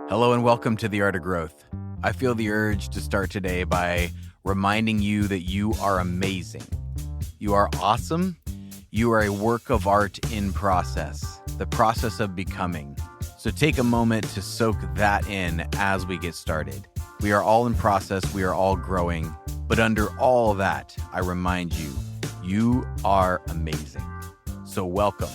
Hello and welcome to The Art of Growth. I feel the urge to start today by reminding you that you are amazing. You are awesome. You are a work of art in process, the process of becoming. So take a moment to soak that in as we get started. We are all in process. We are all growing. But under all that, I remind you, you are amazing. So welcome.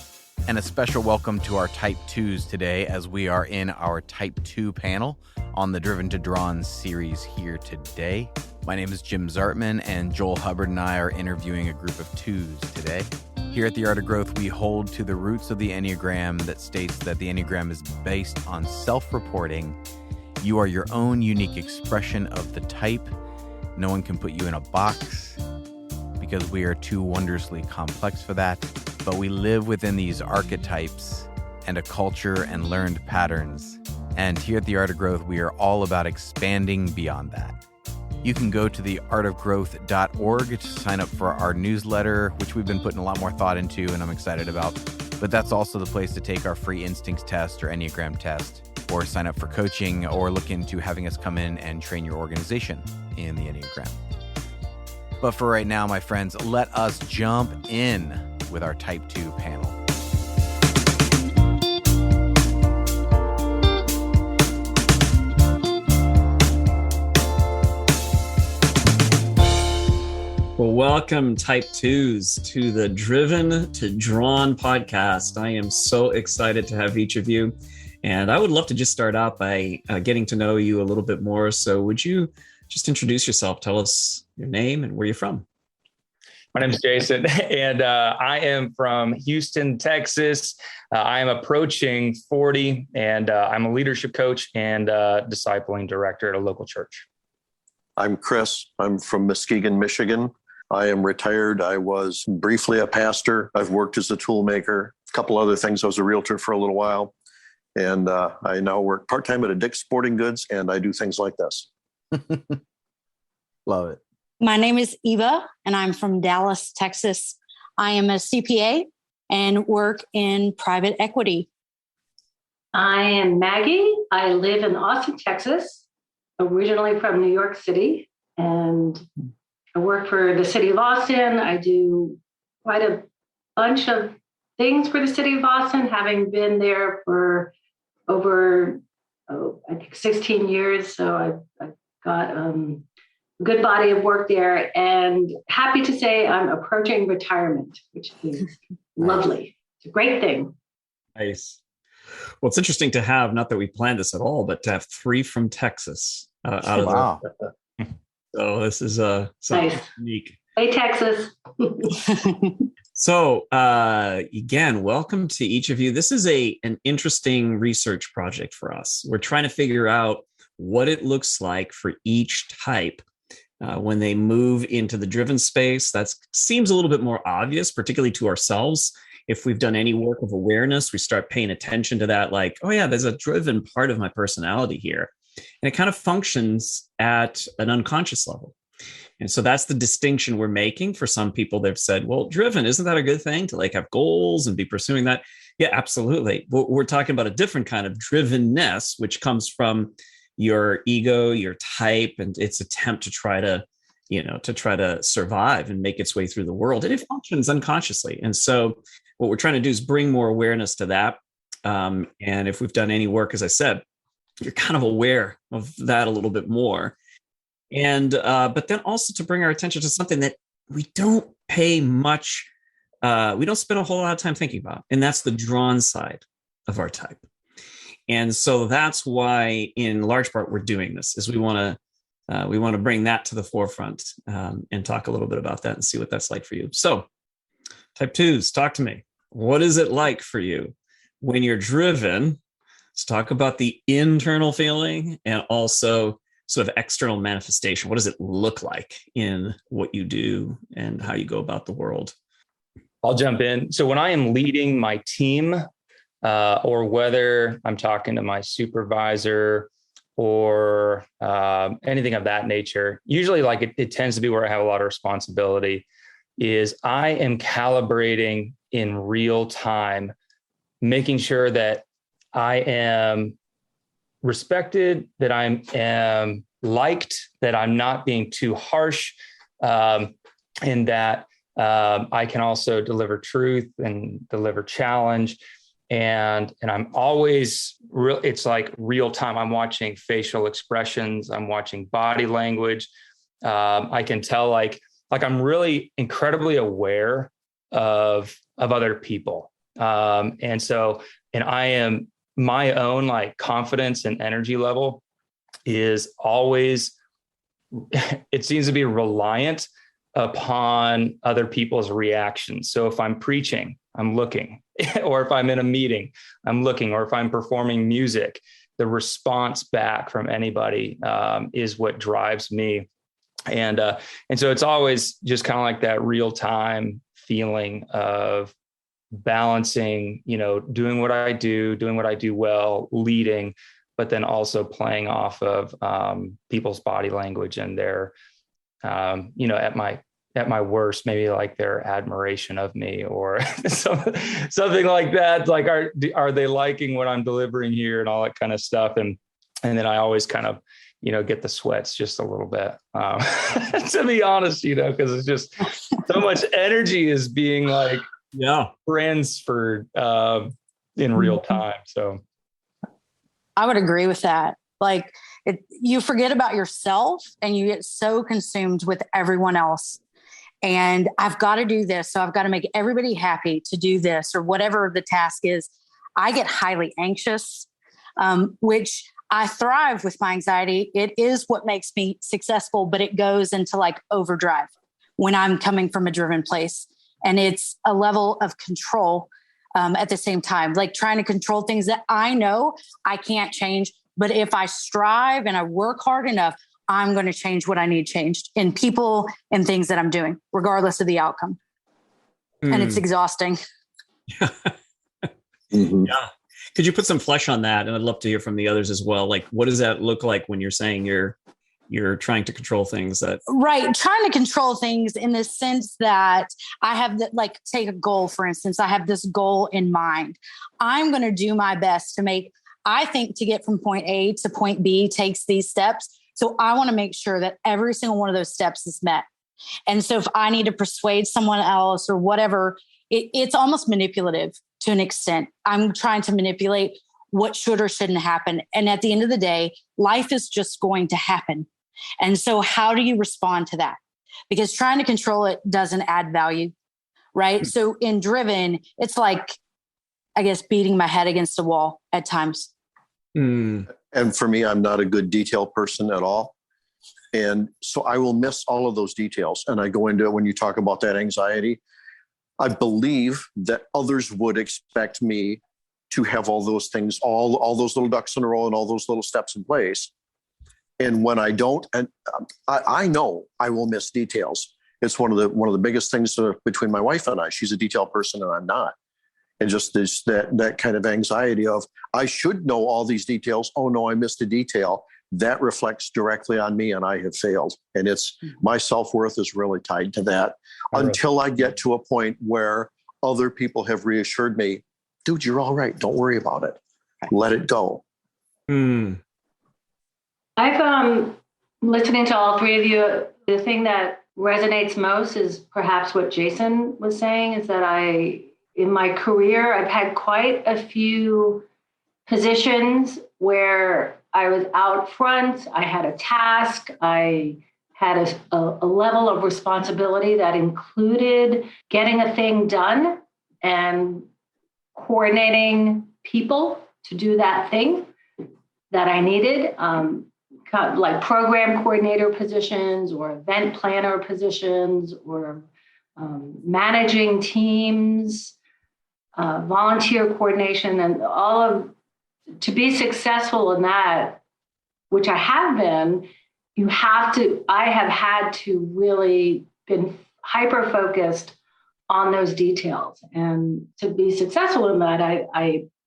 And a special welcome to our Type 2s today as we are in our Type 2 panel on the Driven to Drawn series here today. My name is Jim Zartman, and Joel Hubbard and I are interviewing a group of 2s today. Here at The Art of Growth, we hold to the roots of the Enneagram that states that the Enneagram is based on self-reporting. You are your own unique expression of the type. No one can put you in a box because we are too wondrously complex for that. But we live within these archetypes and a culture and learned patterns. And here at The Art of Growth, we are all about expanding beyond that. You can go to theartofgrowth.org to sign up for our newsletter, which we've been putting a lot more thought into and I'm excited about. But that's also the place to take our free instincts test or Enneagram test, or sign up for coaching, or look into having us come in and train your organization in the Enneagram. But for right now, my friends, let us jump in with our Type 2 panel. Well, welcome Type 2s to the Driven to Drawn podcast. I am so excited to have each of you. And I would love to just start out by getting to know you a little bit more. So would you just introduce yourself? Tell us your name and where you're from. My name is Jason, and I am from Houston, Texas. I am approaching 40, and I'm a leadership coach and discipling director at a local church. I'm Chris. I'm from Muskegon, Michigan. I am retired. I was briefly a pastor. I've worked as a tool maker, a couple other things. I was a realtor for a little while, and I now work part-time at a Dick's Sporting Goods, and I do things like this. Love it. My name is Eva, and I'm from Dallas, Texas. I am a CPA and work in private equity. I am Maggie. I live in Austin, Texas, originally from New York City, and I work for the city of Austin. I do quite a bunch of things for the city of Austin, having been there for over, I think 16 years. So I've got good body of work there, and happy to say I'm approaching retirement, which is lovely. It's a great thing. Nice. Well, it's interesting to have, not that we planned this at all, but to have 3 from Texas out of Wow. So this is Nice. unique. Hey, Texas. So again, welcome to each of you. This is an interesting research project for us. We're trying to figure out what it looks like for each type when they move into the driven space. That seems a little bit more obvious, particularly to ourselves. If we've done any work of awareness, we start paying attention to that, like, oh yeah, there's a driven part of my personality here. And it kind of functions at an unconscious level. And so that's the distinction we're making. For some people, they've said, well, driven, isn't that a good thing to like have goals and be pursuing that? Yeah, absolutely. But we're talking about a different kind of drivenness, which comes from your ego, your type, and its attempt to try to survive and make its way through the world. And it functions unconsciously. And so what we're trying to do is bring more awareness to that. And if we've done any work, as I said, you're kind of aware of that a little bit more. And but then also to bring our attention to something that we don't pay much, we don't spend a whole lot of time thinking about, and that's the drawn side of our type. And so that's why, in large part, we're doing this, is we want to bring that to the forefront and talk a little bit about that and see what that's like for you. So, Type 2s, talk to me. What is it like for you when you're driven? Let's talk about the internal feeling and also sort of external manifestation. What does it look like in what you do and how you go about the world? I'll jump in. So when I am leading my team, or whether I'm talking to my supervisor or anything of that nature, usually like it tends to be where I have a lot of responsibility, is I am calibrating in real time, making sure that I am respected, that I'm liked, that I'm not being too harsh, and that I can also deliver truth and deliver challenge. And I'm always it's like real time. I'm watching facial expressions. I'm watching body language. I can tell like I'm really incredibly aware of other people. And I am, my own like confidence and energy level is always, it seems to be reliant upon other people's reactions. So if I'm preaching, I'm looking, or if I'm in a meeting, I'm looking, or if I'm performing music, the response back from anybody is what drives me. And so it's always just kind of like that real time feeling of balancing, doing what I do well, leading, but then also playing off of people's body language and their, at my worst, maybe like their admiration of me or something like that. Like, are they liking what I'm delivering here and all that kind of stuff? And then I always kind of, get the sweats just a little bit, to be honest, because it's just so much energy is being like, transferred in real time. So I would agree with that. Like you forget about yourself and you get so consumed with everyone else. And I've got to do this. So I've got to make everybody happy to do this or whatever the task is. I get highly anxious, which I thrive with my anxiety. It is what makes me successful, but it goes into like overdrive when I'm coming from a driven place. And it's a level of control at the same time, like trying to control things that I know I can't change. But if I strive and I work hard enough, I'm going to change what I need changed in people and things that I'm doing, regardless of the outcome. And it's exhausting. Mm-hmm. Yeah. Could you put some flesh on that? And I'd love to hear from the others as well. Like, what does that look like when you're saying you're trying to control things right. Trying to control things in the sense that I have take a goal, for instance, I have this goal in mind. I'm going to do my best to get from point A to point B takes these steps. So I want to make sure that every single one of those steps is met. And so if I need to persuade someone else or whatever, it's almost manipulative to an extent. I'm trying to manipulate what should or shouldn't happen. And at the end of the day, life is just going to happen. And so how do you respond to that? Because trying to control it doesn't add value, right? So in driven, it's like, I guess, beating my head against a wall at times. And for me, I'm not a good detail person at all. And so I will miss all of those details. And I go into it when you talk about that anxiety. I believe that others would expect me to have all those things, all those little ducks in a row and all those little steps in place. And when I don't, and I know I will miss details. It's one of the biggest things between my wife and I. She's a detail person and I'm not. And just this, that kind of anxiety of, I should know all these details. Oh no, I missed a detail. That reflects directly on me and I have failed. And my self-worth is really tied to that until I get to a point where other people have reassured me, dude, you're all right. Don't worry about it. Let it go. I've listening to all three of you, the thing that resonates most is perhaps what Jason was saying, is that in my career, I've had quite a few positions where I was out front. I had a task. I had a level of responsibility that included getting a thing done and coordinating people to do that thing that I needed, like program coordinator positions or event planner positions or managing teams, volunteer coordination, and to be successful in that, which I have been, I have had to really been hyper-focused on those details. And to be successful in that,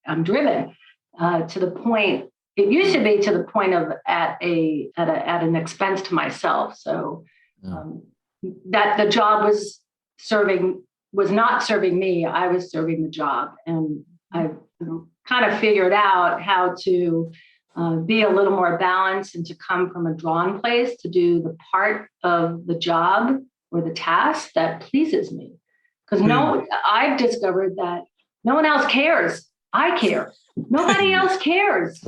I'm driven to the point, it used to be to the point of at an expense to myself. So that the job was not serving me, I was serving the job. And I kind of figured out how to be a little more balanced and to come from a drawn place to do the part of the job or the task that pleases me. Because I've discovered that no one else cares. I care. Nobody else cares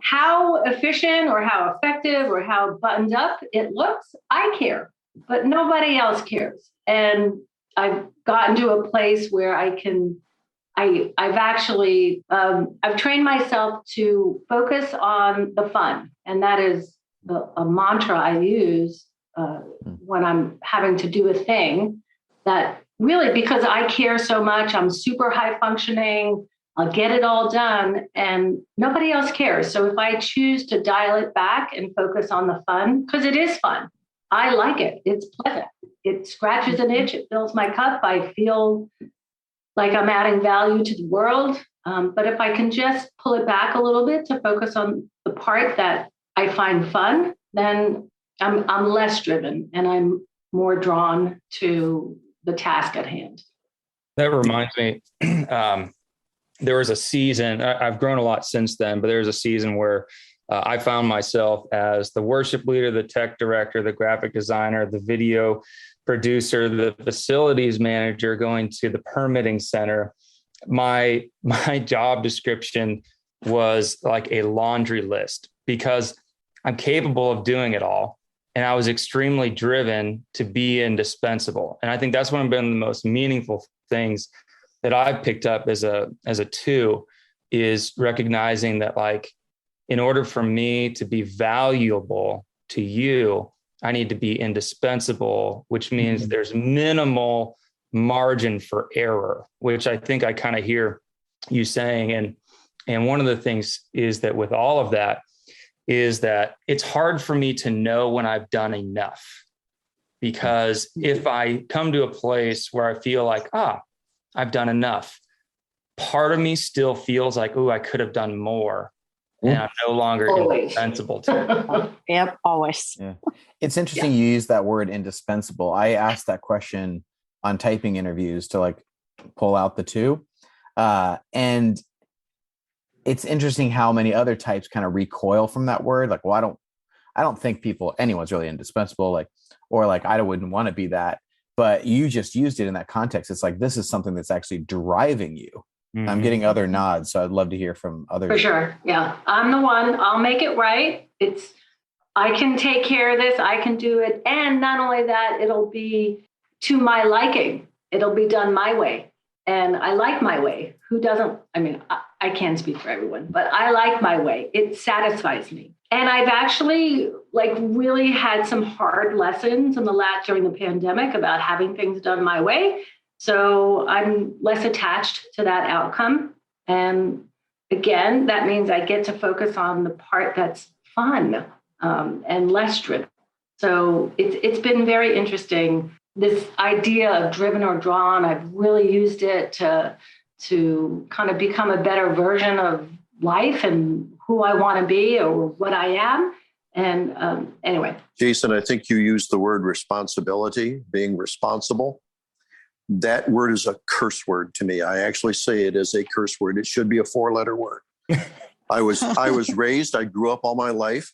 how efficient or how effective or how buttoned up it looks. I care, but nobody else cares. And I've gotten to a place where I've actually, I've trained myself to focus on the fun. And that is a mantra I use when I'm having to do a thing that really, because I care so much, I'm super high functioning, I'll get it all done and nobody else cares. So if I choose to dial it back and focus on the fun, because it is fun, I like it. It's pleasant. It scratches an itch. It fills my cup. I feel like I'm adding value to the world. But if I can just pull it back a little bit to focus on the part that I find fun, then I'm less driven and I'm more drawn to the task at hand. That reminds me, there was a season, I've grown a lot since then, but there was a season where I found myself as the worship leader, the tech director, the graphic designer, the video producer, the facilities manager, going to the permitting center. My job description was like a laundry list because I'm capable of doing it all. And I was extremely driven to be indispensable. And I think that's one of the most meaningful things that I've picked up as a two is recognizing that, like, in order for me to be valuable to you, I need to be indispensable, which means there's minimal margin for error, which I think I kind of hear you saying. And one of the things is that with all of that is that it's hard for me to know when I've done enough, because if I come to a place where I feel like, I've done enough, part of me still feels like, I could have done more. And I'm no longer indispensable to it. Yep, always. Yeah. It's interesting you use that word indispensable. I asked that question on typing interviews to like pull out the two. And it's interesting how many other types kind of recoil from that word. Like, well, I don't think anyone's really indispensable, or I wouldn't want to be that. But you just used it in that context. It's like, this is something that's actually driving you. Mm-hmm. I'm getting other nods, so I'd love to hear from others. For sure. Yeah. I'm the one. I'll make it right. I can take care of this. I can do it. And not only that, it'll be to my liking. It'll be done my way. And I like my way. Who doesn't? I mean, I can't speak for everyone, but I like my way. It satisfies me. And I've actually really had some hard lessons during the pandemic about having things done my way. So I'm less attached to that outcome. And again, that means I get to focus on the part that's fun and less driven. So it's been very interesting. This idea of driven or drawn, I've really used it to kind of become a better version of life and who I want to be or what I am. And anyway. Jason, I think you used the word responsibility, being responsible. That word is a curse word to me. I actually say it is a curse word. It should be a 4-letter word. I was raised, I grew up all my life,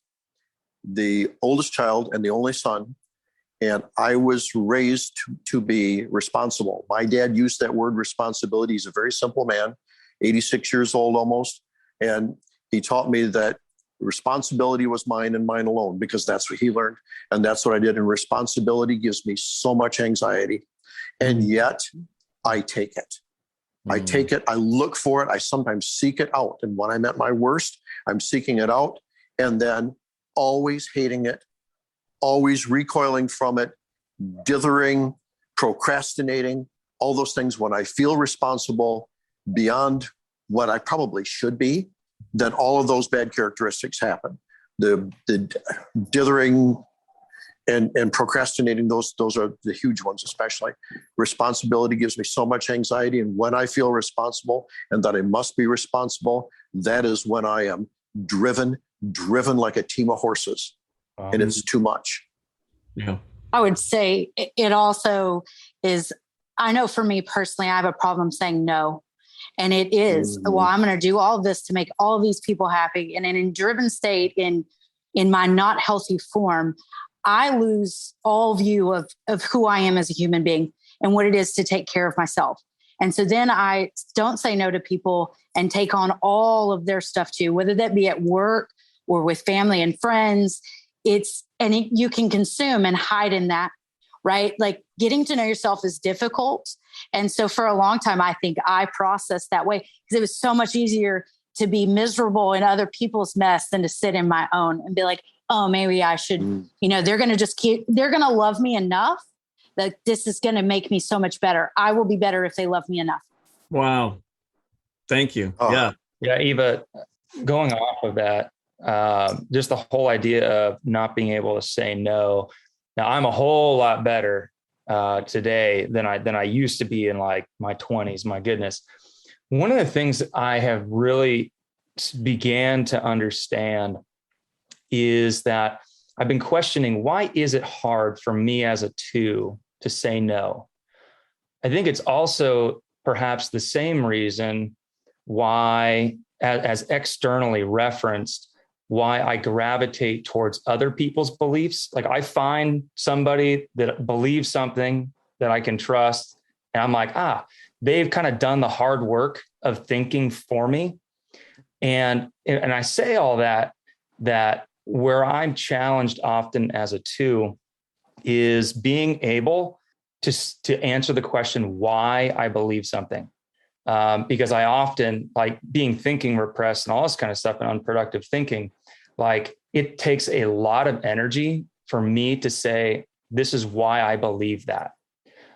the oldest child and the only son. And I was raised to be responsible. My dad used that word responsibility. He's a very simple man, 86 years old almost. And he taught me that responsibility was mine and mine alone, because that's what he learned. And that's what I did. And responsibility gives me so much anxiety. And yet I take it. I take it. I look for it. I sometimes seek it out. And when I'm at my worst, I'm seeking it out and then always hating it, always recoiling from it, dithering, procrastinating, all those things. When I feel responsible beyond what I probably should be, then all of those bad characteristics happen. The dithering and procrastinating, those are the huge ones, especially. Responsibility gives me so much anxiety. And when I feel responsible and that I must be responsible, that is when I am driven like a team of horses. And it's too much. Yeah. I would say it also is, I know for me personally, I have a problem saying no. And it is, well, I'm going to do all of this to make all of these people happy. And in a driven state, in my not healthy form, I lose all view of who I am as a human being and what it is to take care of myself. And so then I don't say no to people and take on all of their stuff too, whether that be at work or with family and friends. You can consume and hide in that, right? Like getting to know yourself is difficult. And so for a long time, I think I processed that way because it was so much easier to be miserable in other people's mess than to sit in my own and be like, oh, maybe I should, they're going to love me enough that this is going to make me so much better. I will be better if they love me enough. Wow. Thank you. Oh. Yeah. Yeah. Eva, going off of that, just the whole idea of not being able to say no. Now I'm a whole lot better today than I used to be in like my 20s. My goodness. One of the things I have really began to understand is that I've been questioning, why is it hard for me as a 2 to say no? I think it's also perhaps the same reason why, as externally referenced, why I gravitate towards other people's beliefs. Like I find somebody that believes something that I can trust, and I'm like, they've kind of done the hard work of thinking for me. And I say all that where I'm challenged often as a 2 is being able to answer the question why I believe something. Because I often like being thinking repressed and all this kind of stuff and unproductive thinking, like it takes a lot of energy for me to say, this is why I believe that.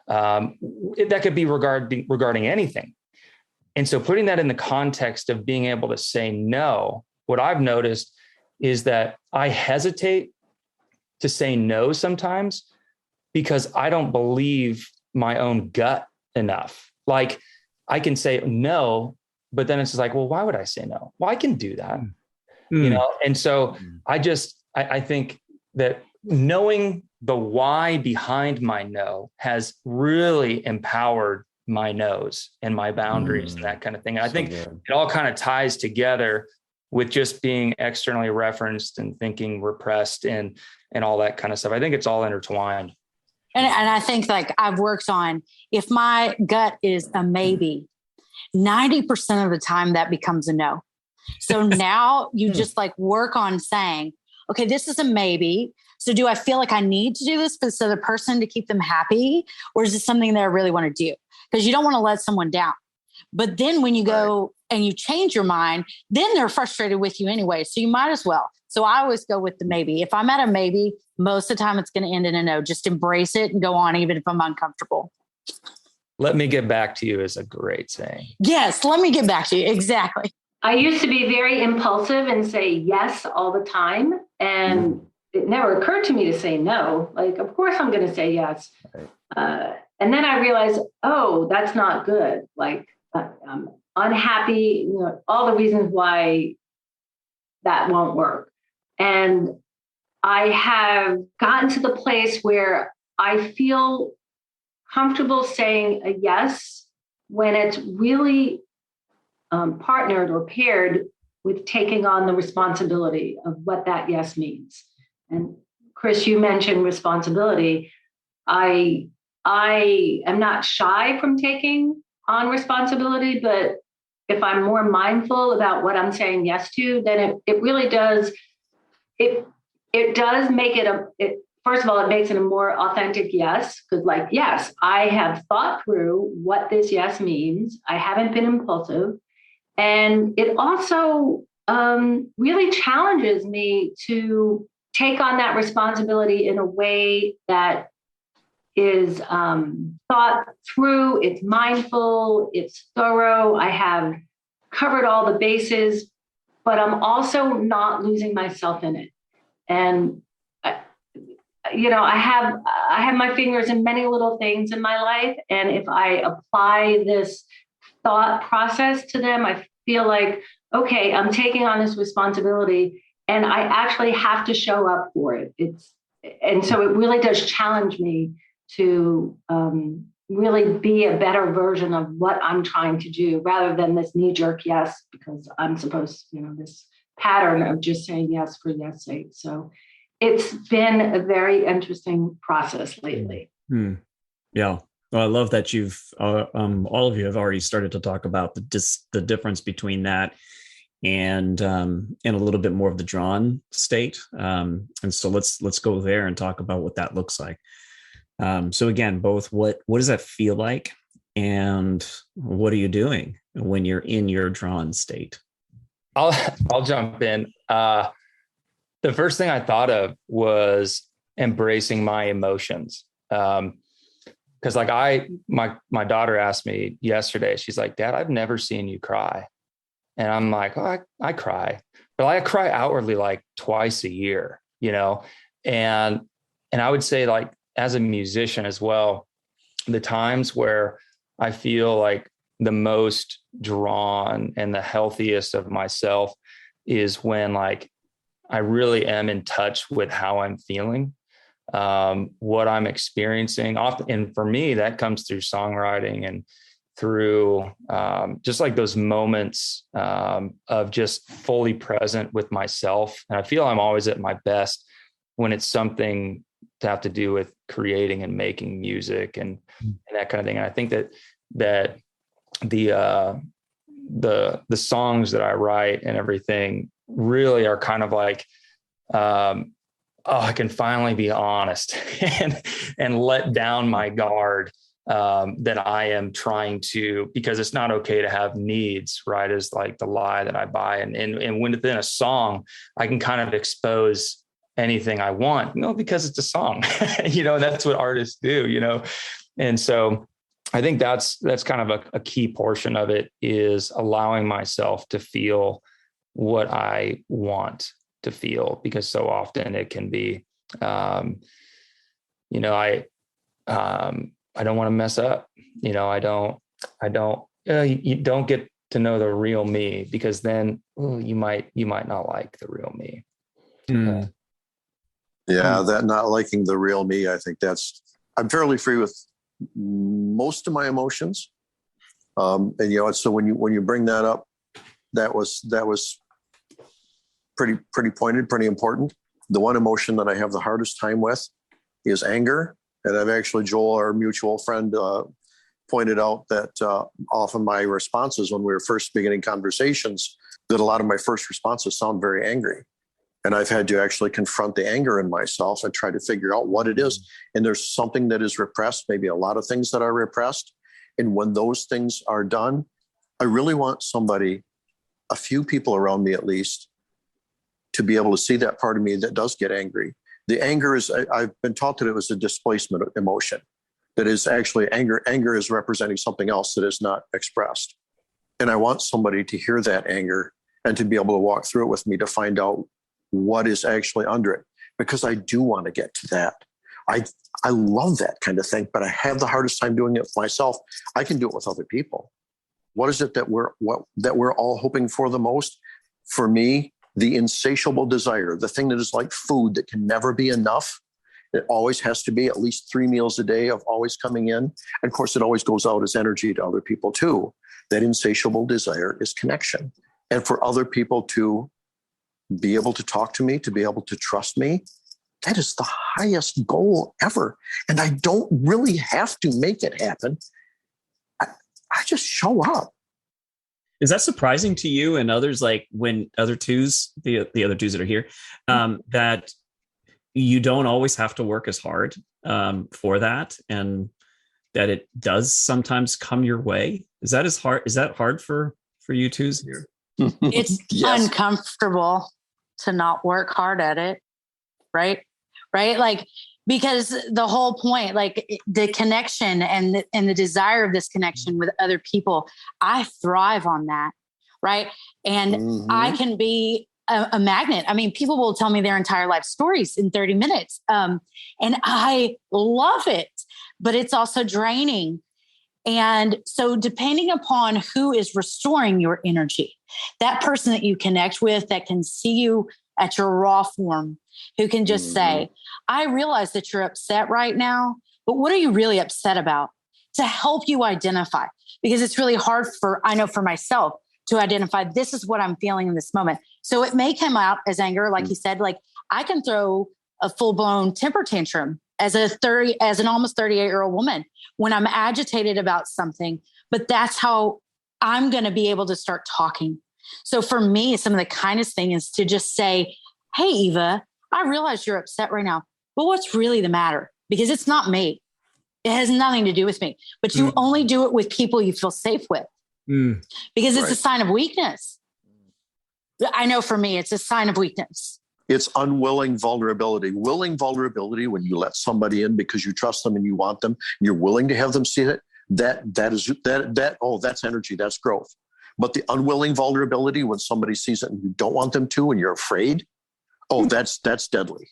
That could be regarding anything. And so putting that in the context of being able to say no, what I've noticed is that I hesitate to say no sometimes because I don't believe my own gut enough. Like I can say no, but then it's just like, well, why would I say no? Well, I can do that, And so I think that knowing the why behind my no has really empowered my no's and my boundaries and that kind of thing. And I think it all kind of ties together with just being externally referenced and thinking repressed and all that kind of stuff. I think it's all intertwined. And I think like I've worked on, if my gut is a maybe, 90% of the time that becomes a no. So now you just like work on saying, okay, this is a maybe. So do I feel like I need to do this for this other person to keep them happy? Or is this something that I really want to do? Because you don't want to let someone down. But then when you go and you change your mind, then they're frustrated with you anyway. So you might as well. So I always go with the maybe. If I'm at a maybe, most of the time it's going to end in a no. Just embrace it and go on, even if I'm uncomfortable. Let me get back to you is a great saying. Yes, let me get back to you. Exactly. I used to be very impulsive and say yes all the time. And it never occurred to me to say no. Like, of course I'm going to say yes. Right. And then I realized, that's not good. Like, I'm unhappy, all the reasons why that won't work. And I have gotten to the place where I feel comfortable saying a yes when it's really partnered or paired with taking on the responsibility of what that yes means. And Chris, you mentioned responsibility. I am not shy from taking on responsibility, but if I'm more mindful about what I'm saying yes to, then it really does. It does make it first of all, it makes it a more authentic yes, because like, yes, I have thought through what this yes means. I haven't been impulsive. And it also really challenges me to take on that responsibility in a way that is thought through, it's mindful, it's thorough. I have covered all the bases, but I'm also not losing myself in it. And I have my fingers in many little things in my life. And if I apply this thought process to them, I feel like, okay, I'm taking on this responsibility and I actually have to show up for it. And so it really does challenge me to really be a better version of what I'm trying to do rather than this knee-jerk yes, because I'm supposed, this pattern of just saying yes for yes sake. So it's been a very interesting process lately. Yeah. Well, I love that you've all of you have already started to talk about the difference between that and a little bit more of the drawn state. And so let's go there and talk about what that looks like. So again, both what does that feel like, and what are you doing when you're in your drawn state? I'll jump in. The first thing I thought of was embracing my emotions. Because my daughter asked me yesterday, she's like, "Dad, I've never seen you cry." And I'm like, "Oh, I cry, but I cry outwardly like twice a year, and I would say, like, as a musician as well, the times where I feel like the most drawn and the healthiest of myself is when, like, I really am in touch with how I'm feeling, what I'm experiencing. Often, and for me, that comes through songwriting and through just like those moments of just fully present with myself. And I feel I'm always at my best when it's something to have to do with creating and making music and that kind of thing. And I think that the songs that I write and everything really are kind of like, I can finally be honest and let down my guard that I am trying to, because it's not okay to have needs, right? Is like the lie that I buy. And when within a song, I can kind of expose anything I want, because it's a song, and that's what artists do, And so I think that's kind of a key portion of it, is allowing myself to feel what I want to feel, because so often it can be, I don't want to mess up. You don't get to know the real me, because then you might not like the real me. Yeah, that not liking the real me, I think I'm fairly free with most of my emotions. And so when you bring that up, that was pretty pointed, pretty important. The one emotion that I have the hardest time with is anger. And I've actually, Joel, our mutual friend, pointed out that often my responses when we were first beginning conversations, that a lot of my first responses sound very angry. And I've had to actually confront the anger in myself and try to figure out what it is. And there's something that is repressed, maybe a lot of things that are repressed. And when those things are done, I really want somebody, a few people around me at least, to be able to see that part of me that does get angry. The anger is, I've been taught that it was a displacement emotion. That is actually anger. Anger is representing something else that is not expressed. And I want somebody to hear that anger and to be able to walk through it with me to find out what is actually under it. Because I do want to get to that. I love that kind of thing, but I have the hardest time doing it for myself. I can do it with other people. What is it that we're all hoping for the most? For me, the insatiable desire, the thing that is like food that can never be enough. It always has to be at least 3 meals a day of always coming in. And of course, it always goes out as energy to other people too. That insatiable desire is connection. And for other people to be able to talk to me, to be able to trust me, that is the highest goal ever. And I don't really have to make it happen. I just show up. Is that surprising to you and others, like when the other twos that are here, that you don't always have to work as hard for that, and that it does sometimes come your way? Is that hard for you twos here? It's Yes. uncomfortable to not work hard at it. Right. Like, because the whole point, like the connection and the desire of this connection with other people, I thrive on that. Right. And I can be a magnet. I mean, people will tell me their entire life stories in 30 minutes. And I love it, but it's also draining. And so depending upon who is restoring your energy, that person that you connect with that can see you at your raw form, who can just say, I realize that you're upset right now, but what are you really upset about? to help you identify, because it's really hard I know for myself to identify, this is what I'm feeling in this moment. So it may come out as anger, like you said, like I can throw a full blown temper tantrum as an almost 38-year-old woman when I'm agitated about something, but that's how I'm going to be able to start talking. So for me, some of the kindest thing is to just say, hey, Eva, I realize you're upset right now, but what's really the matter? Because it's not me. It has nothing to do with me, but you only do it with people you feel safe with because it's a sign of weakness. I know for me, it's a sign of weakness. It's unwilling vulnerability. Willing vulnerability, when you let somebody in because you trust them and you want them, and you're willing to have them see it, that's energy, that's growth. But the unwilling vulnerability, when somebody sees it and you don't want them to and you're afraid, that's deadly.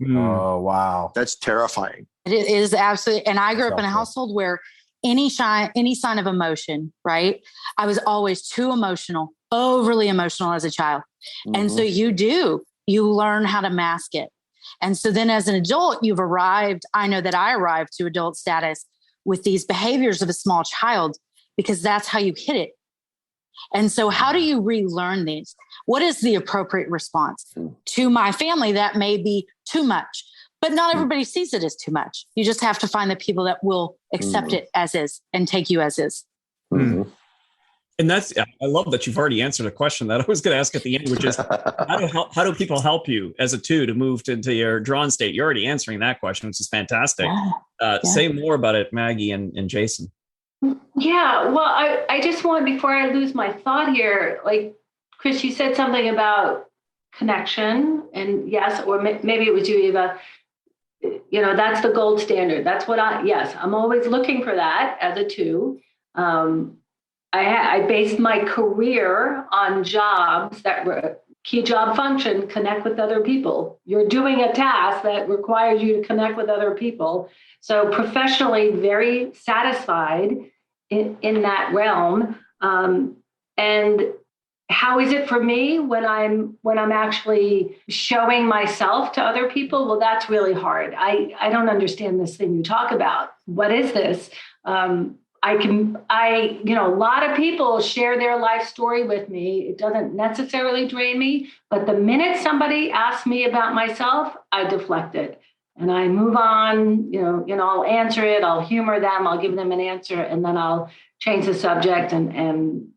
Oh, wow. That's terrifying. It is absolutely. And I grew up in a household where any sign of emotion, right? I was always too emotional, overly emotional as a child. And so you learn how to mask it. And so then as an adult, I know that I arrived to adult status with these behaviors of a small child because that's how you hit it. And so how do you relearn these? What is the appropriate response? To my family, that may be too much, but not everybody sees it as too much. You just have to find the people that will accept it as is and take you as is. And I love that you've already answered a question that I was going to ask at the end, which is how do people help you as a two to move into your drawn state? You're already answering that question, which is fantastic. Say more about it, Maggie and Jason. Yeah, well, I just want, before I lose my thought here, like Chris, you said something about connection, and yes, or maybe it was you, Eva. That's the gold standard. That's what I'm always looking for that as a two. I based my career on jobs that were key job function, connect with other people. You're doing a task that requires you to connect with other people. So professionally, very satisfied in that realm. And how is it for me when I'm actually showing myself to other people? Well, that's really hard. I don't understand this thing you talk about. What is this? A lot of people share their life story with me. It doesn't necessarily drain me, but the minute somebody asks me about myself, I deflect it and I move on. I'll answer it. I'll humor them. I'll give them an answer, and then I'll change the subject and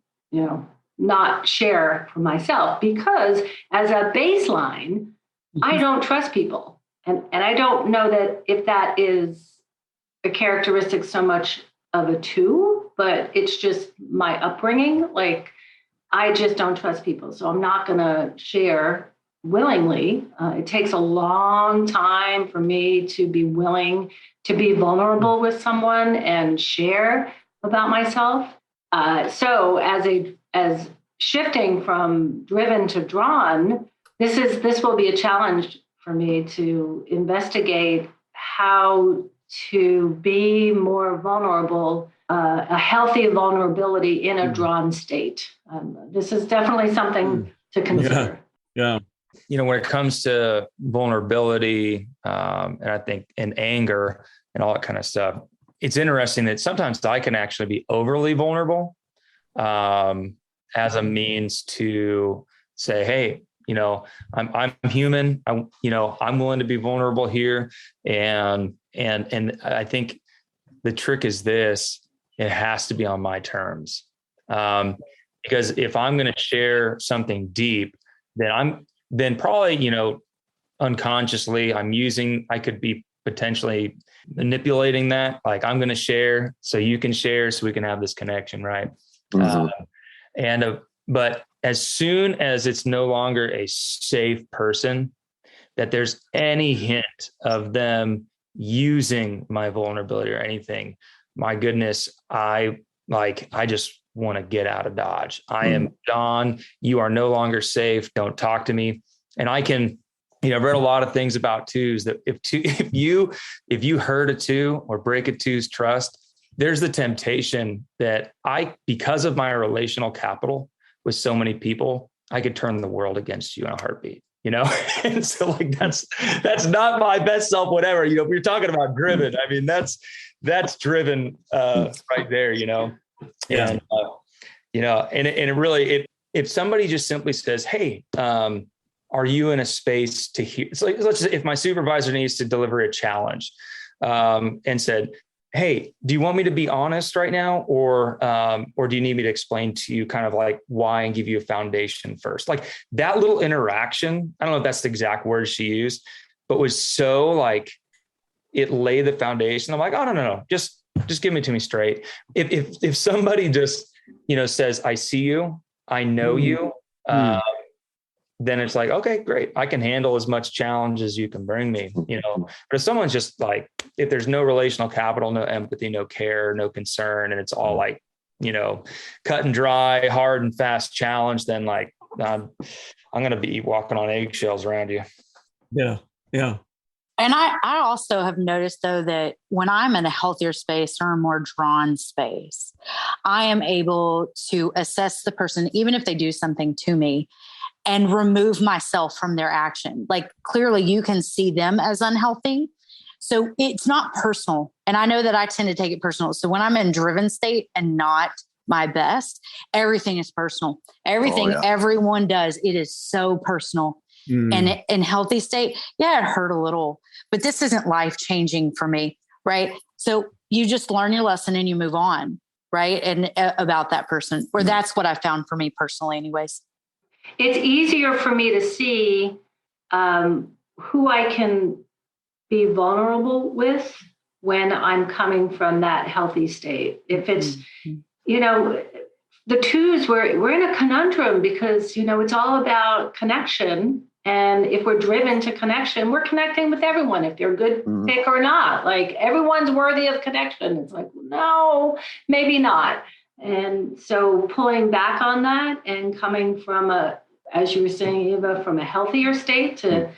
not share for myself, because as a baseline, I don't trust people, and I don't know that if that is a characteristic so much of a two, but it's just my upbringing. Like, I just don't trust people. So I'm not going to share willingly. It takes a long time for me to be willing to be vulnerable with someone and share about myself. So as shifting from driven to drawn, this will be a challenge for me to investigate how to be more vulnerable, a healthy vulnerability in a drawn state. This is definitely something to consider. Yeah. When it comes to vulnerability, and I think in anger and all that kind of stuff, it's interesting that sometimes I can actually be overly vulnerable as a means to say, hey, I'm human. I'm willing to be vulnerable here. And I think the trick is this: it has to be on my terms. Because if I'm going to share something deep, then probably, unconsciously I could be potentially manipulating that. Like, I'm going to share so you can share so we can have this connection. Right. But as soon as it's no longer a safe person, that there's any hint of them using my vulnerability or anything, my goodness, I just want to get out of Dodge. I am gone. You are no longer safe. Don't talk to me. And I can, I've read a lot of things about twos that if you hurt a two or break a two's trust, there's the temptation that because of my relational capital with so many people, I could turn the world against you in a heartbeat, And so that's not my best self, whatever, if you're talking about driven, I mean, that's driven right there, Yeah. And, and it really, if somebody just simply says, hey, are you in a space to hear? So let's just, if my supervisor needs to deliver a challenge and said, hey, do you want me to be honest right now? Or do you need me to explain to you kind of like why and give you a foundation first? Like that little interaction, I don't know if that's the exact word she used, but was so like, it laid the foundation. I'm like, oh, no. Just give it to me straight. If somebody just, says, I see you, I know you, then it's like, okay, great. I can handle as much challenge as you can bring me, but if someone's just like, if there's no relational capital, no empathy, no care, no concern, and it's all like, cut and dry, hard and fast challenge, then like, I'm going to be walking on eggshells around you. Yeah. Yeah. And I also have noticed though, that when I'm in a healthier space or a more drawn space, I am able to assess the person, even if they do something to me, and remove myself from their action. Like clearly you can see them as unhealthy. So it's not personal. And I know that I tend to take it personal. So when I'm in driven state and not my best, everything is personal. Everything everyone does, it is so personal. And in healthy state, yeah, it hurt a little, but this isn't life-changing for me. Right. So you just learn your lesson and you move on. Right. And about that person, or that's what I found for me personally anyways. It's easier for me to see who I can be vulnerable with when I'm coming from that healthy state. If it's, the twos, we're in a conundrum because, it's all about connection. And if we're driven to connection, we're connecting with everyone, if they're a good pick or not. Like everyone's worthy of connection. It's like, no, maybe not. And so pulling back on that and coming from as you were saying, Eva, from a healthier state to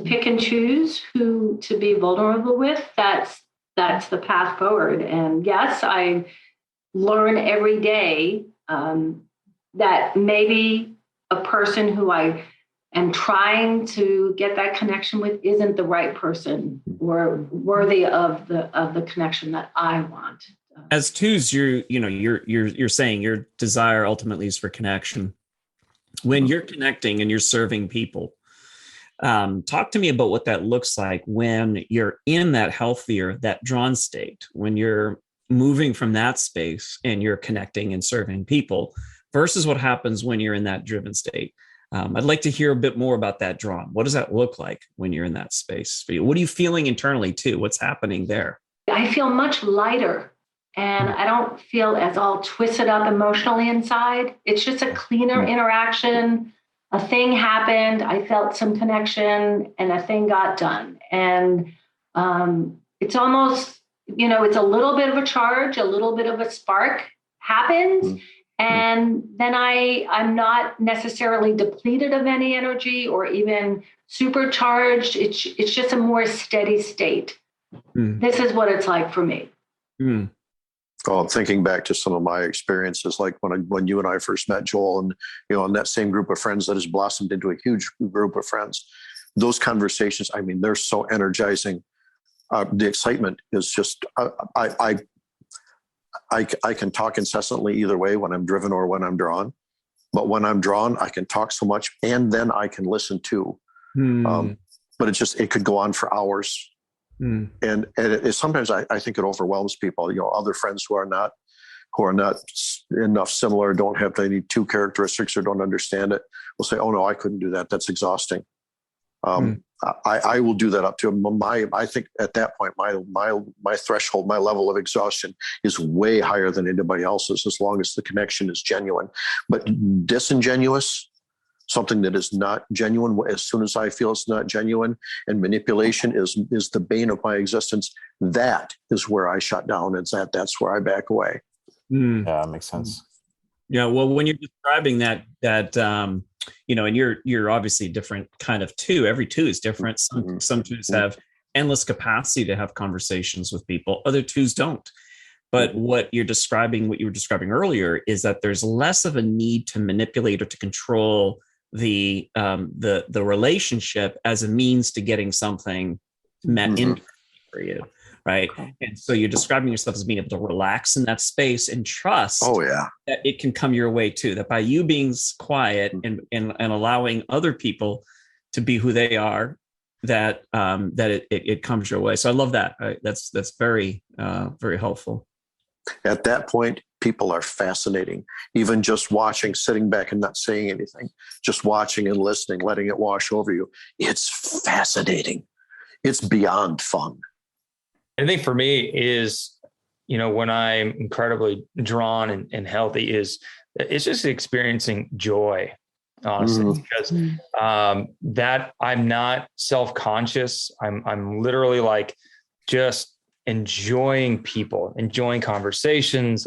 pick and choose who to be vulnerable with, that's the path forward. And yes, I learn every day that maybe a person who I am trying to get that connection with isn't the right person or worthy of the connection that I want. As twos, you're saying your desire ultimately is for connection. When you're connecting and you're serving people, talk to me about what that looks like when you're in that healthier, that drawn state, when you're moving from that space and you're connecting and serving people versus what happens when you're in that driven state. I'd like to hear a bit more about that drawn. What does that look like when you're in that space for you? What are you feeling internally too? What's happening there? I feel much lighter and I don't feel as all twisted up emotionally inside. It's just a cleaner interaction. A thing happened. I felt some connection and a thing got done. And it's almost, it's a little bit of a charge, a little bit of a spark happens. And then I'm not necessarily depleted of any energy or even supercharged. It's just a more steady state. This is what it's like for me. Well, thinking back to some of my experiences, like when you and I first met, Joel, and in that same group of friends that has blossomed into a huge group of friends, those conversations, I mean, they're so energizing. The excitement is just, I can talk incessantly either way when I'm driven or when I'm drawn. But when I'm drawn, I can talk so much and then I can listen too. But it could go on for hours. And sometimes I think it overwhelms people. Other friends who are not enough similar, don't have any two characteristics or don't understand it, will say, "Oh no, I couldn't do that. That's exhausting." I will do that up to I think at that point my threshold, my level of exhaustion is way higher than anybody else's, as long as the connection is genuine. But disingenuous, something that is not genuine, as soon as I feel it's not genuine, and manipulation is the bane of my existence, that is where I shut down. That's where I back away. Yeah, that makes sense. Yeah. Well, when you're describing that, and you're obviously a different kind of two. Every two is different. Some twos have endless capacity to have conversations with people. Other twos don't. But what you were describing earlier is that there's less of a need to manipulate or to control the relationship as a means to getting something met in for you. right? And so you're describing yourself as being able to relax in that space and trust that it can come your way too, that by you being quiet and allowing other people to be who they are, that it comes your way. So I love that. That's very, very helpful. At that point, people are fascinating. Even just watching, sitting back and not saying anything, just watching and listening, letting it wash over you. It's fascinating. It's beyond fun. I think for me is, when I'm incredibly drawn and healthy it's just experiencing joy, honestly, because that I'm not self-conscious. I'm literally like just enjoying people, enjoying conversations,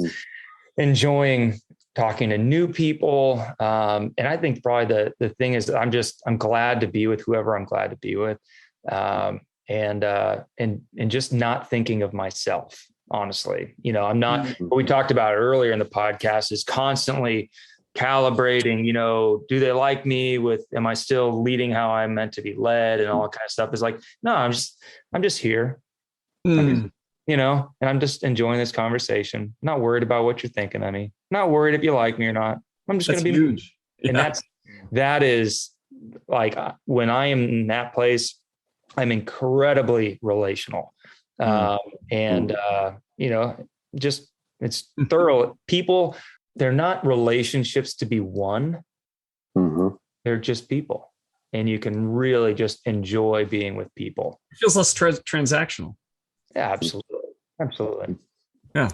enjoying talking to new people. And I think probably the thing is that I'm glad to be with whoever I'm glad to be with. And just not thinking of myself, honestly. I'm not, what we talked about earlier in the podcast is constantly calibrating, do they like me am I still leading how I'm meant to be led and all that kind of stuff. Is like, no, I'm just here. And I'm just enjoying this conversation. Not worried about what you're thinking of me. Not worried if you like me or not. I'm just going to be huge. And that is like, when I am in that place, I'm incredibly relational. Just it's thorough. People, they're not relationships to be won. They're just people. And you can really just enjoy being with people. It feels less transactional. Yeah, absolutely. Absolutely. Yeah.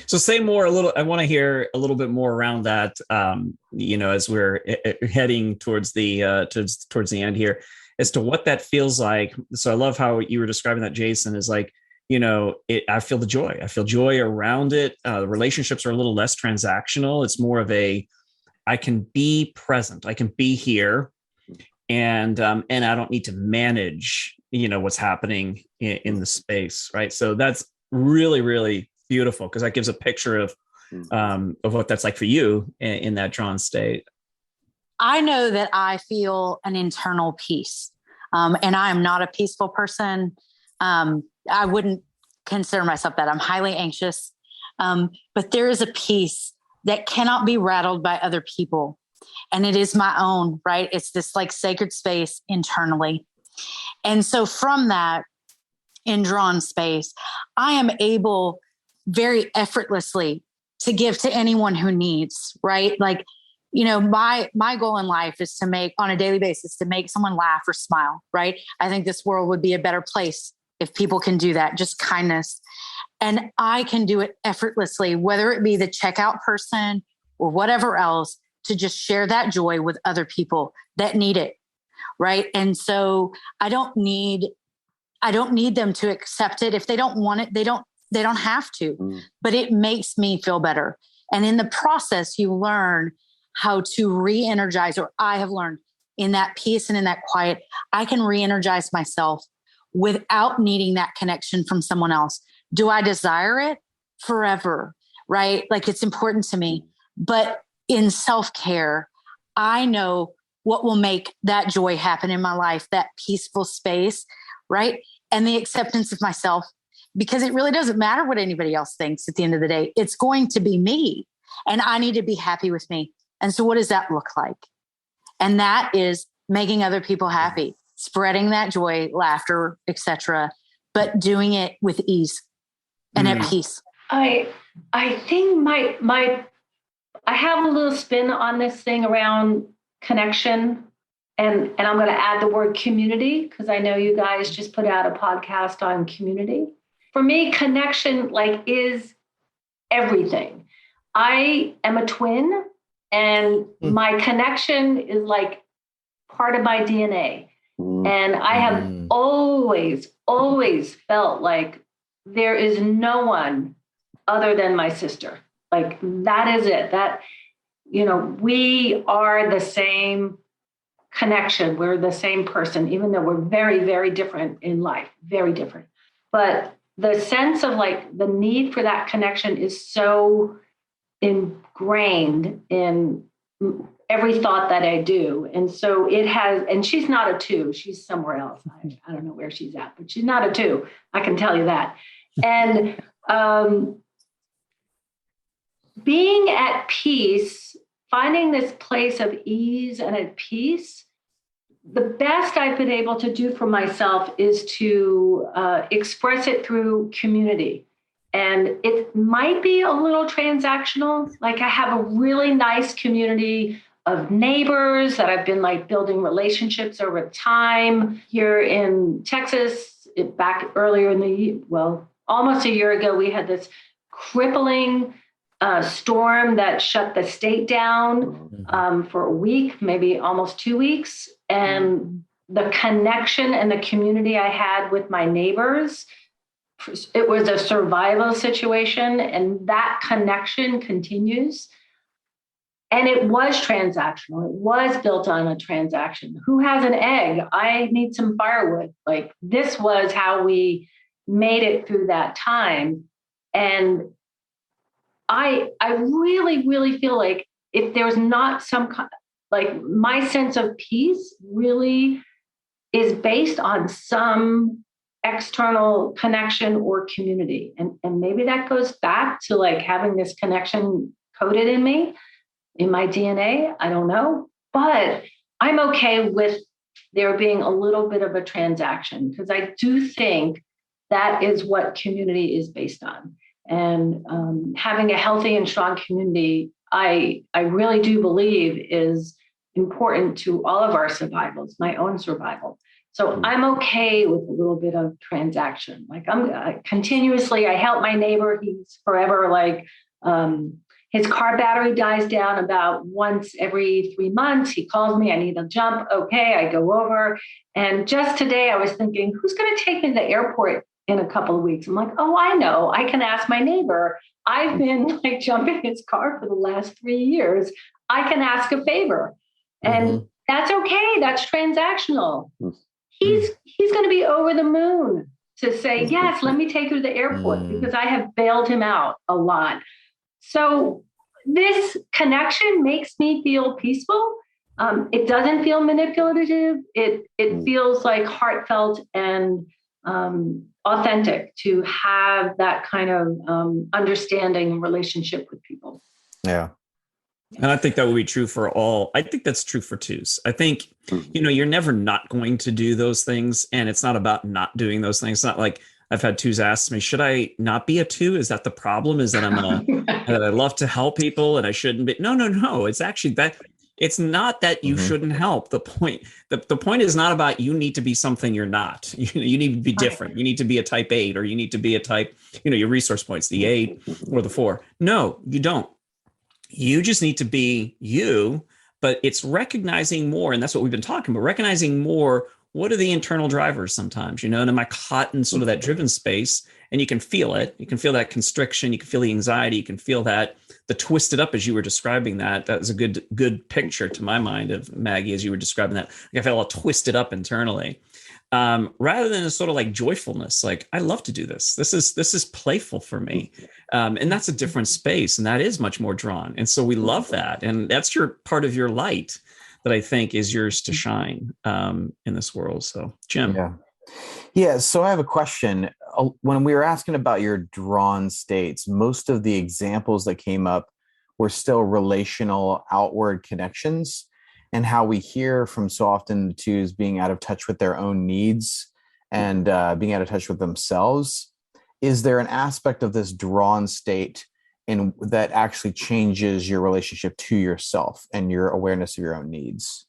So say more I want to hear a little bit more around that, as we're heading towards the end here, as to what that feels like. So I love how you were describing that, Jason, is like, I feel the joy. I feel joy around it. The relationships are a little less transactional. It's more of I can be present. I can be here. And I don't need to manage, what's happening in the space. Right. So that's really, really beautiful, because that gives a picture of what that's like for you in that drawn state. I know that I feel an internal peace, and I am not a peaceful person. I wouldn't consider myself that. I'm highly anxious, but there is a peace that cannot be rattled by other people. And it is my own, right? It's this like sacred space internally. And so from that, in drawn space, I am able very effortlessly to give to anyone who needs, right? Like, my goal in life is to make, on a daily basis, to make someone laugh or smile, right? I think this world would be a better place if people can do that, just kindness. And I can do it effortlessly, whether it be the checkout person or whatever else, to just share that joy with other people that need it, right? And so I don't need them to accept it. If they don't want it, they don't have to, but it makes me feel better. And in the process, you learn how to re-energize, or I have learned in that peace and in that quiet, I can re-energize myself without needing that connection from someone else. Do I desire it? Forever, right? Like, it's important to me, but in self-care, I know what will make that joy happen in my life, that peaceful space, right? And the acceptance of myself, because it really doesn't matter what anybody else thinks at the end of the day. It's going to be me, and I need to be happy with me. And so what does that look like? And that is making other people happy, spreading that joy, laughter, etc., but doing it with ease and at peace. I think I have a little spin on this thing around connection. And I'm going to add the word community, because I know you guys just put out a podcast on community. For me, connection is everything. I am a twin, and my connection is like part of my DNA. And I have always felt like there is no one other than my sister. Like, that is it. That, we are the same connection. We're the same person, even though we're very, very different in life, very different. But the sense of the need for that connection is so ingrained in every thought that I do. And so it has, and she's not a 2, she's somewhere else. I don't know where she's at, but she's not a 2. I can tell you that. And being at peace, finding this place of ease and at peace, the best I've been able to do for myself is to express it through community. And it might be a little transactional. Like I have a really nice community of neighbors that I've been like building relationships over time here in Texas. Back earlier in the year, well, almost a year ago, we had this crippling storm that shut the state down for a week, maybe almost 2 weeks. And the connection and the community I had with my neighbors, it was a survival situation, and that connection continues. And it was transactional. It was built on a transaction. Who has an egg? I need some firewood. Like this was how we made it through that time. And I really, really feel like if there's not like my sense of peace really is based on some external connection or community. And maybe that goes back to like having this connection coded in me, in my DNA. I don't know, but I'm okay with there being a little bit of a transaction because I do think that is what community is based on. And having a healthy and strong community, I really do believe is important to all of our survivals, my own survival. So I'm okay with a little bit of transaction. Like continuously, I help my neighbor. He's forever like, his car battery dies down about once every 3 months. He calls me, I need a jump. Okay, I go over. And just today I was thinking, who's going to take me to the airport in a couple of weeks? I'm like, oh, I know. I can ask my neighbor. I've been like jumping his car for the last 3 years. I can ask a favor. And that's okay. That's transactional. He's going to be over the moon to say, yes, let me take you to the airport because I have bailed him out a lot. So this connection makes me feel peaceful. It doesn't feel manipulative. It feels like heartfelt and authentic to have that kind of understanding and relationship with people. Yeah. And I think that would be true for all. I think that's true for twos. I think, you're never not going to do those things. And it's not about not doing those things. It's not like I've had twos ask me, should I not be a two? Is that the problem? Is that that I love to help people and I shouldn't be? No. It's actually that it's not that you shouldn't help. The point is not about you need to be something you're not. You need to be different. You need to be a type 8 or you need to be a type, your resource points, the 8 or the 4. No, you don't. You just need to be you, but it's recognizing more. And that's what we've been talking about, recognizing more. What are the internal drivers sometimes, and am I caught in sort of that driven space? And you can feel it. You can feel that constriction. You can feel the anxiety. You can feel that the twisted up as you were describing that. That was a good picture to my mind of Maggie as you were describing that. Like I felt all twisted up internally. Rather than a sort of like joyfulness, like I love to do this. This is playful for me. And that's a different space. And that is much more drawn. And so we love that. And that's your part of your light that I think is yours to shine in this world. So Jim. Yeah. So I have a question. When we were asking about your drawn states, most of the examples that came up were still relational outward connections. And how we hear from so often the twos being out of touch with their own needs and being out of touch with themselves. Is there an aspect of this drawn state that actually changes your relationship to yourself and your awareness of your own needs?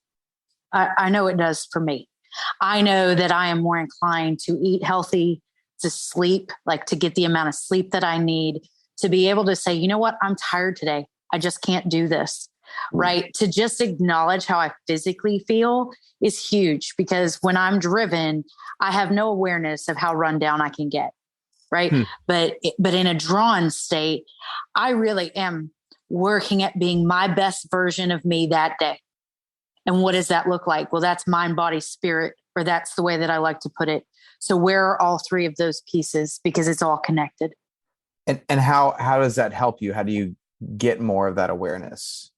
I know it does for me. I know that I am more inclined to eat healthy, to sleep, like to get the amount of sleep that I need, to be able to say, you know what, I'm tired today. I just can't do this. Right. To just acknowledge how I physically feel is huge because when I'm driven, I have no awareness of how run down I can get. Right. But in a drawn state, I really am working at being my best version of me that day. And what does that look like? Well, that's mind, body, spirit, or that's the way that I like to put it. So where are all three of those pieces? Because it's all connected. And how does that help you? How do you get more of that awareness?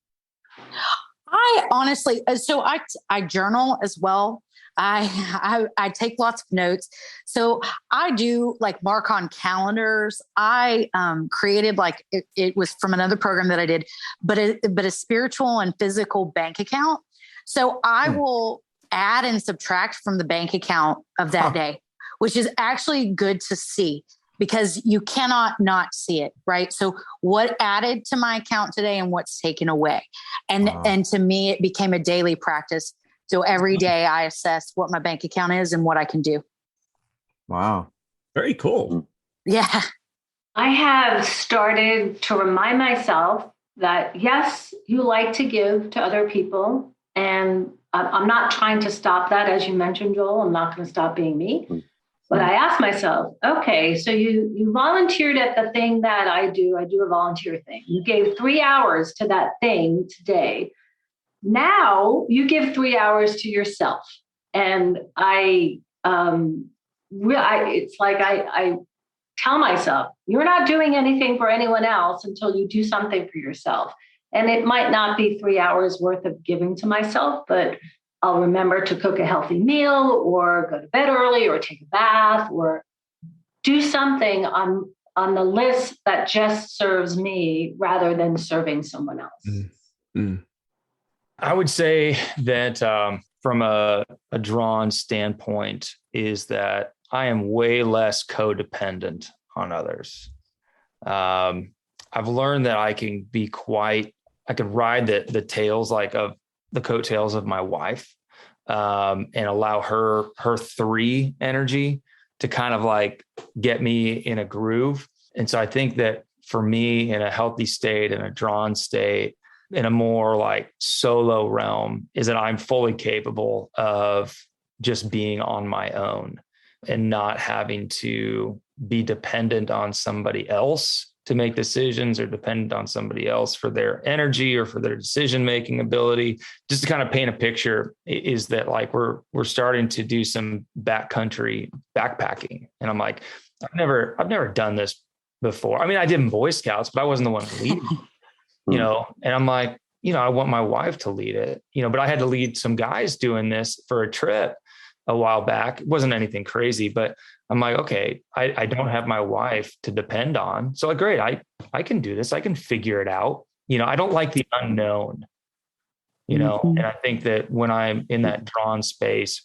I honestly, so I journal as well. I take lots of notes. So I do like mark on calendars. I created like it was from another program that I did, but a spiritual and physical bank account. So I will add and subtract from the bank account of that day, which is actually good to see because you cannot not see it, right? So what added to my account today and what's taken away. And to me, it became a daily practice. So every day I assess what my bank account is and what I can do. Wow. Very cool. Yeah. I have started to remind myself that, yes, you like to give to other people. And I'm not trying to stop that. As you mentioned, Joel, I'm not going to stop being me. But I asked myself, okay, so you volunteered at the thing that I do. I do a volunteer thing. You gave 3 hours to that thing today. Now you give 3 hours to yourself. And it's like I tell myself, you're not doing anything for anyone else until you do something for yourself. And it might not be 3 hours worth of giving to myself, but I'll remember to cook a healthy meal or go to bed early or take a bath or do something on the list that just serves me rather than serving someone else. I would say that from a drawn standpoint is that I am way less codependent on others. I've learned that I can be I could ride the tails like of the coattails of my wife and allow her 3 energy to kind of like get me in a groove. And so I think that for me in a healthy state, in a drawn state, in a more like solo realm is that I'm fully capable of just being on my own and not having to be dependent on somebody else to make decisions or dependent on somebody else for their energy or for their decision-making ability. Just to kind of paint a picture is that like we're starting to do some backcountry backpacking. And I'm like, I've never done this before. I mean, I did in Boy Scouts, but I wasn't the one leading, and I'm like, I want my wife to lead it, but I had to lead some guys doing this for a trip a while back. It wasn't anything crazy, but I'm like, okay, I don't have my wife to depend on. So like, great, I can do this. I can figure it out. I don't like the unknown, and I think that when I'm in that drawn space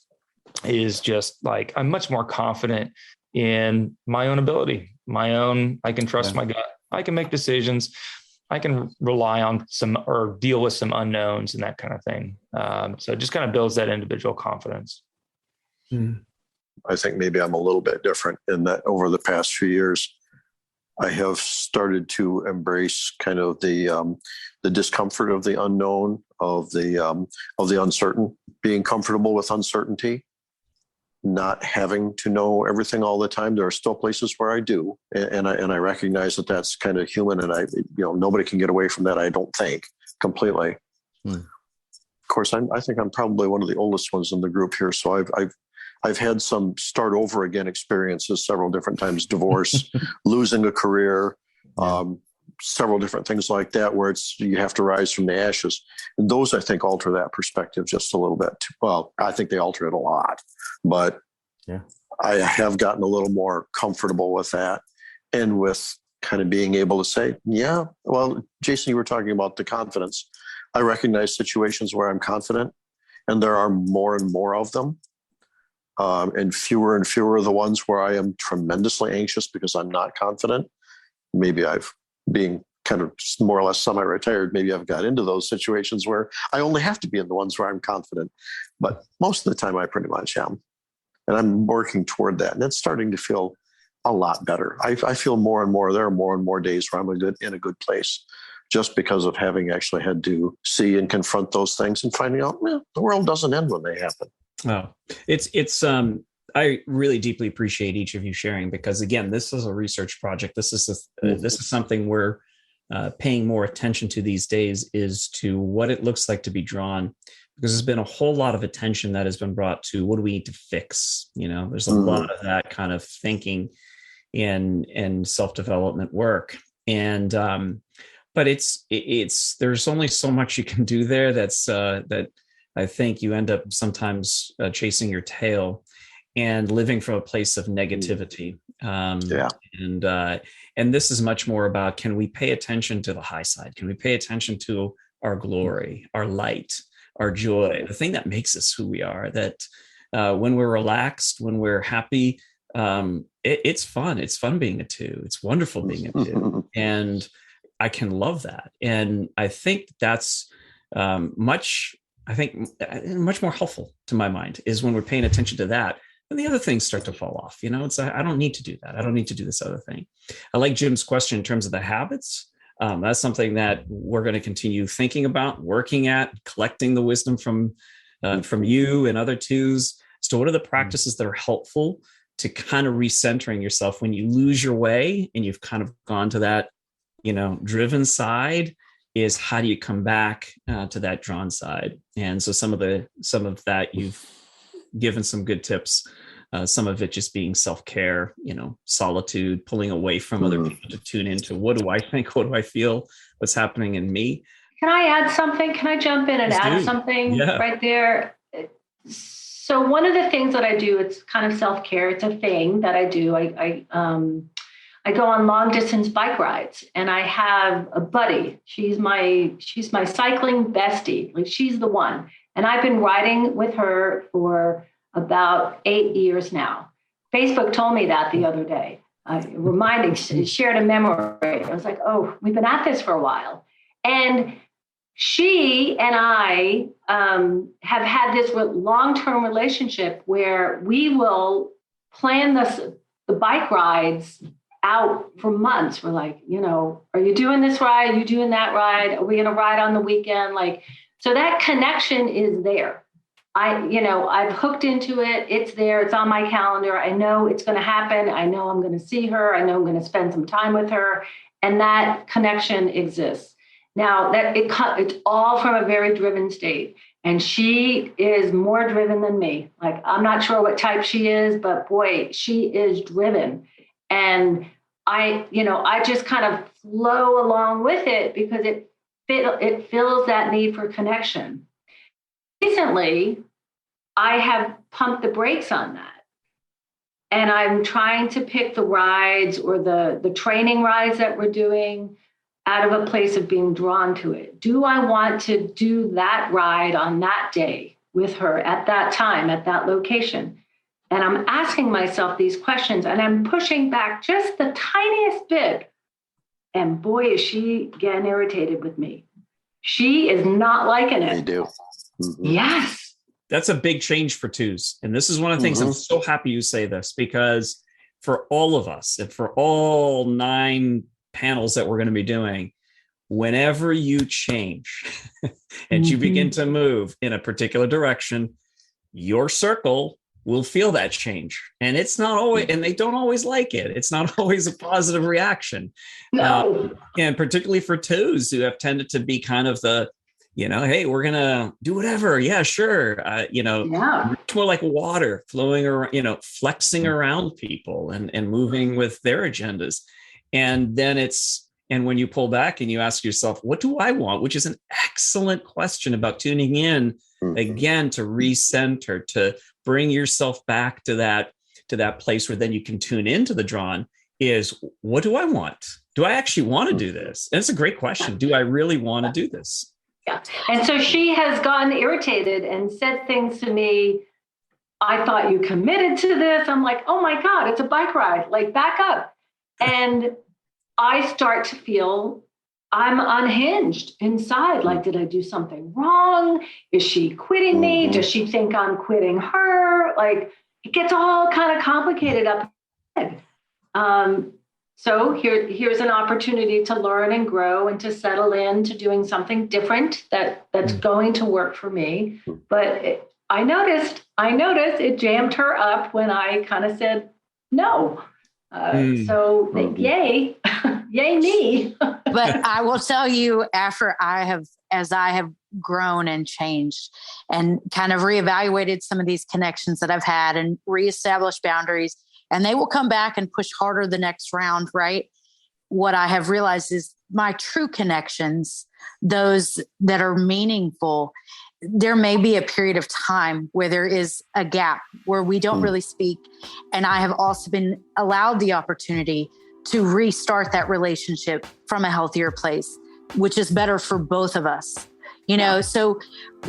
is just like, I'm much more confident in my own ability, I can trust my gut. I can make decisions. I can rely on or deal with some unknowns and that kind of thing. So it just kind of builds that individual confidence. I think maybe I'm a little bit different in that over the past few years, I have started to embrace kind of the discomfort of the unknown, of the uncertain, being comfortable with uncertainty, not having to know everything all the time. There are still places where I do, and I recognize that that's kind of human, and nobody can get away from that. I don't think completely. Of course, I think I'm probably one of the oldest ones in the group here, so I've had some start over again experiences several different times, divorce, losing a career, several different things like that, where you have to rise from the ashes. And those, I think, alter that perspective just a little bit. Well, I think they alter it a lot, but I have gotten a little more comfortable with that and with kind of being able to say, well, Jason, you were talking about the confidence. I recognize situations where I'm confident, and there are more and more of them. And fewer of the ones where I am tremendously anxious because I'm not confident. Maybe being kind of more or less semi-retired, maybe I've got into those situations where I only have to be in the ones where I'm confident. But most of the time I pretty much am. And I'm working toward that. And it's starting to feel a lot better. I feel more and more, there are more and more days where I'm in a good place just because of having actually had to see and confront those things and finding out, the world doesn't end when they happen. Oh, it's I really deeply appreciate each of you sharing, because again, this is a research project. This is something we're paying more attention to these days, is to what it looks like to be drawn, because there's been a whole lot of attention that has been brought to what do we need to fix. There's a lot of that kind of thinking and self-development work. And but it's there's only so much you can do there. That's that I think you end up sometimes chasing your tail and living from a place of negativity. And this is much more about, can we pay attention to the high side? Can we pay attention to our glory, our light, our joy, the thing that makes us who we are? That when we're relaxed, when we're happy, it's fun. It's fun being a two. It's wonderful being a two. And I can love that. And I think that's much more helpful to my mind, is when we're paying attention to that. And the other things start to fall off. It's I don't need to do that. I don't need to do this other thing. I like Jim's question in terms of the habits. That's something that we're going to continue thinking about, working at, collecting the wisdom from you and other twos. So what are the practices that are helpful to kind of recentering yourself when you lose your way and you've kind of gone to that, driven side? Is how do you come back to that drawn side? And so some of that you've given some good tips. Some of it just being self-care, solitude, pulling away from other people to tune into, what do I think? What do I feel? What's happening in me? Can I add something? Can I jump in and add something right there? So one of the things that I do, it's kind of self-care. It's a thing that I do. I go on long distance bike rides, and I have a buddy. She's my cycling bestie. Like, she's the one. And I've been riding with her for about 8 years now. Facebook told me that the other day, shared a memory. I was like, oh, we've been at this for a while. And she and I have had this long-term relationship where we will plan the bike rides out for months. We're like, are you doing this ride? Are you doing that ride? Are we going to ride on the weekend? So that connection is there. I've hooked into it. It's there. It's on my calendar. I know it's going to happen. I know I'm going to see her. I know I'm going to spend some time with her. And that connection exists. Now, it's all from a very driven state. And she is more driven than me. Like, I'm not sure what type she is, but boy, she is driven. And I just kind of flow along with it because it fills that need for connection. Recently, I have pumped the brakes on that. And I'm trying to pick the rides or the training rides that we're doing out of a place of being drawn to it. Do I want to do that ride on that day with her at that time, at that location? And I'm asking myself these questions, and I'm pushing back just the tiniest bit. And boy, is she getting irritated with me. She is not liking it. They do. Mm-hmm. Yes. That's a big change for twos. And this is one of the things I'm so happy you say this, because for all of us and for all 9 panels that we're going to be doing, whenever you change and you begin to move in a particular direction, your circle will feel that change. And it's not always, and they don't always like it. It's not always a positive reaction. No. And particularly for twos who have tended to be kind of the, hey, we're going to do whatever. Yeah, sure. More like water flowing around, flexing around people and moving with their agendas. And then and when you pull back and you ask yourself, what do I want? Which is an excellent question about tuning in again, to recenter, to bring yourself back to that place where then you can tune into the drawn is, what do I want? Do I actually want to do this? And it's a great question. Do I really want to do this? Yeah. And so she has gotten irritated and said things to me. I thought you committed to this. I'm like, oh my God, it's a bike ride. Like, back up. And I start to feel I'm unhinged inside. Like, did I do something wrong? Is she quitting me? Does she think I'm quitting her? Like, it gets all kind of complicated up ahead. So here's an opportunity to learn and grow and to settle into doing something different that's going to work for me. But I noticed it jammed her up when I kind of said no. So yay, yay me. But I will tell you, as I have grown and changed and kind of reevaluated some of these connections that I've had and reestablished boundaries, and they will come back and push harder the next round, right? What I have realized is my true connections, those that are meaningful, there may be a period of time where there is a gap where we don't really speak. And I have also been allowed the opportunity to restart that relationship from a healthier place, which is better for both of us. You know, so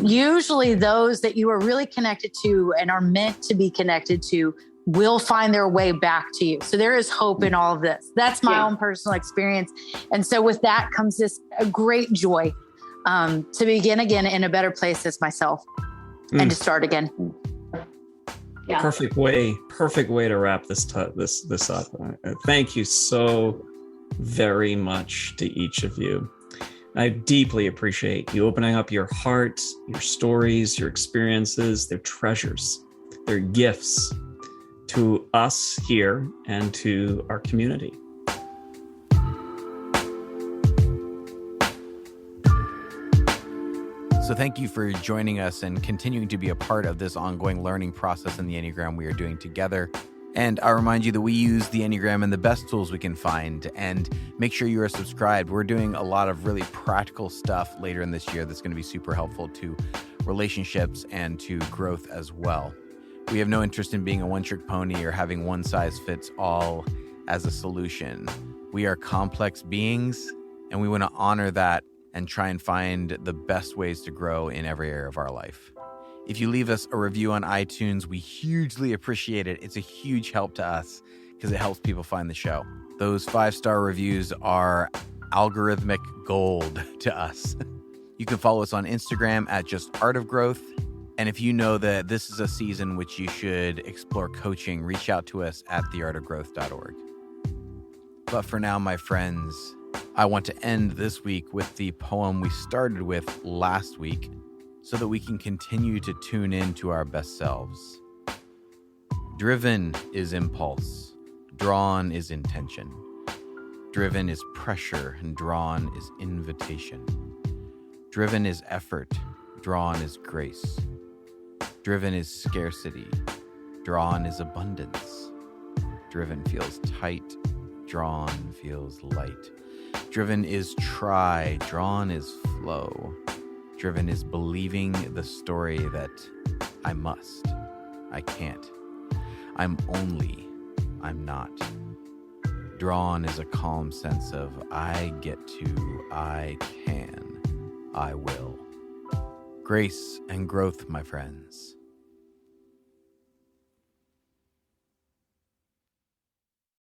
usually those that you are really connected to and are meant to be connected to will find their way back to you. So there is hope in all of this. That's my own personal experience. And so with that comes this a great joy to begin again in a better place as myself and to start again. Yeah. Perfect way to wrap this up. Thank you so very much to each of you. I deeply appreciate you opening up your heart, your stories, your experiences. They're treasures. They're gifts to us here and to our community. So thank you for joining us and continuing to be a part of this ongoing learning process in the Enneagram we are doing together. And I'll remind you that we use the Enneagram and the best tools we can find, and make sure you are subscribed. We're doing a lot of really practical stuff later in this year that's going to be super helpful to relationships and to growth as well. We have no interest in being a one-trick pony or having one size fits all as a solution. We are complex beings, and we want to honor that and try and find the best ways to grow in every area of our life. If you leave us a review on iTunes, we hugely appreciate it. It's a huge help to us because it helps people find the show. Those 5-star reviews are algorithmic gold to us. You can follow us on Instagram at just Art of Growth. And if you know that this is a season which you should explore coaching, reach out to us at theartofgrowth.org. But for now, my friends, I want to end this week with the poem we started with last week, so that we can continue to tune in to our best selves. Driven is impulse, drawn is intention. Driven is pressure, and drawn is invitation. Driven is effort, drawn is grace. Driven is scarcity, drawn is abundance. Driven feels tight, drawn feels light. Driven is try, drawn is flow. Driven is believing the story that I must, I can't, I'm only, I'm not. Drawn is a calm sense of I get to, I can, I will. Grace and growth, my friends.